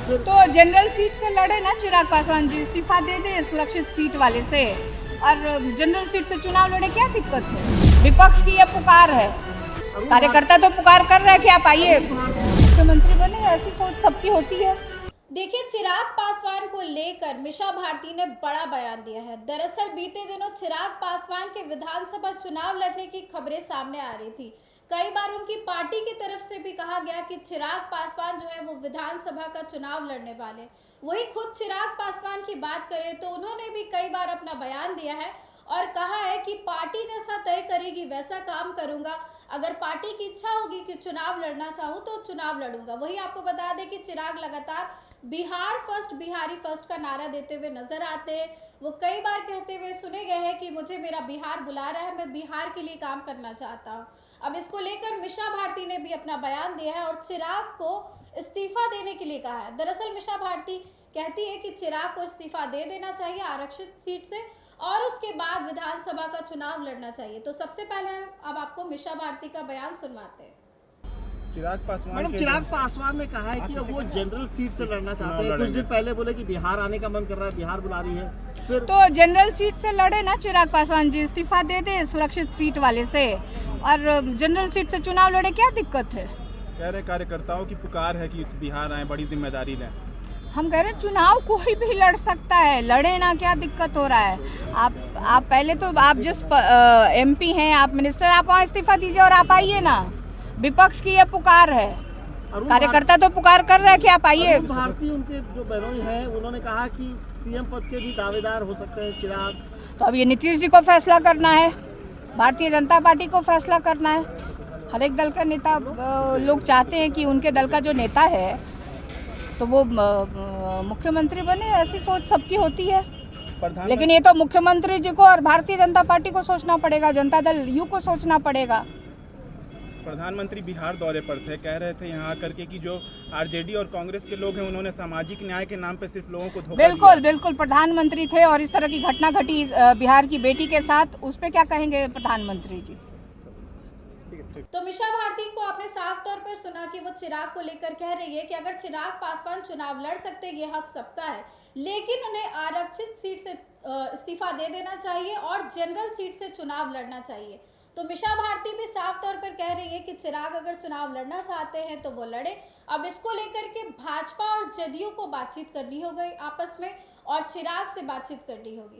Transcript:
तो general seat से लड़े ना चिराग पासवान जी, इस्तीफा दे दे सुरक्षित सीट वाले से और जनरल सीट से चुनाव लड़े, क्या दिक्कत है? विपक्ष की ये पुकार है, कार्यकर्ता तो पुकार कर रहे हैं कि आप आइए मुख्यमंत्री बने, ऐसी सोच सबकी होती है। देखिए, चिराग पासवान को लेकर मीसा भारती ने बड़ा बयान दिया है। दरअसल बीते दिनों चिराग पासवान के विधानसभा चुनाव लड़ने की खबरें सामने आ रही थी। कई बार उनकी पार्टी की तरफ से भी कहा गया कि चिराग पासवान जो है वो विधानसभा का चुनाव लड़ने वाले। वही खुद चिराग पासवान की बात करें तो उन्होंने भी कई बार अपना बयान दिया है और कहा है कि पार्टी जैसा तय करेगी वैसा काम करूंगा। अगर पार्टी की इच्छा होगी कि चुनाव लड़ना चाहूँ तो चुनाव लड़ूंगा। वही आपको बता दें कि चिराग लगातार बिहार फर्स्ट, बिहारी फर्स्ट का नारा देते हुए नजर आते हैं। वो कई बार कहते हुए सुने गए हैं कि मुझे मेरा बिहार बुला रहा है, मैं बिहार के लिए काम करना चाहता हूँ। अब इसको लेकर मीसा भारती ने भी अपना बयान दिया है और चिराग को इस्तीफा देने के लिए कहा है। दरअसल मीसा भारती कहती है कि चिराग को इस्तीफा दे देना चाहिए आरक्षित सीट से और उसके बाद विधानसभा का चुनाव लड़ना चाहिए। तो सबसे पहले अब आपको मीसा भारती का बयान सुनवाते हैं। चिराग पासवान ने कहा है कि अब वो जनरल सीट से लड़ना चाहते हैं। कुछ दिन पहले बोले कि बिहार आने का मन कर रहा है, बिहार बुला रही है। फिर तो जनरल सीट से लड़े ना चिराग पासवान जी, इस्तीफा दे दे सुरक्षित सीट वाले से और जनरल सीट से चुनाव लड़े, क्या दिक्कत है? कह रहे कार्यकर्ताओं की पुकार है कि बिहार आए, बड़ी जिम्मेदारी लें। हम कह रहे हैं चुनाव कोई भी लड़ सकता है, लड़े ना, क्या दिक्कत हो रहा है? आप पहले तो आप जिस एमपी हैं, आप मिनिस्टर, आप वहाँ इस्तीफा दीजिए और आप आइए ना। विपक्ष की ये पुकार है, कार्यकर्ता तो पुकार कर रहे हैं कि आप आइए। भारती उनके जो बहनोई हैं उन्होंने कहा कि सीएम पद के भी दावेदार हो सकते हैं चिराग। तो अब ये नीतीश जी को फैसला करना है, भारतीय जनता पार्टी को फैसला करना है। हर एक दल का नेता लोग चाहते हैं कि उनके दल का जो नेता है तो वो मुख्यमंत्री बने, ऐसी सोच सबकी होती है। लेकिन ये तो मुख्यमंत्री जी को और भारतीय जनता पार्टी को सोचना पड़ेगा, जनता दल यू को सोचना पड़ेगा। प्रधानमंत्री बिहार दौरे पर थे, कह रहे थे यहाँ आकर के कि जो आरजेडी और कांग्रेस के लोग हैं उन्होंने सामाजिक न्याय के नाम पे सिर्फ लोगों को धोखा दिया। बिल्कुल प्रधानमंत्री थे और इस तरह की घटना घटी बिहार की बेटी के साथ, उस पे क्या कहेंगे प्रधानमंत्री जी? तो मीसा भारती को आपने साफ तौर पर सुना कि वो चिराग को लेकर कह रही है कि अगर चिराग पासवान चुनाव लड़ सकते हैं, ये हक सबका है, लेकिन उन्हें आरक्षित सीट से इस्तीफा दे देना चाहिए और जनरल सीट से चुनाव लड़ना चाहिए। तो मीसा भारती भी साफ तौर पर कह रही है कि चिराग अगर चुनाव लड़ना चाहते हैं तो वो लड़े। अब इसको लेकर के भाजपा और जदयू को बातचीत करनी होगी आपस में और चिराग से बातचीत करनी होगी।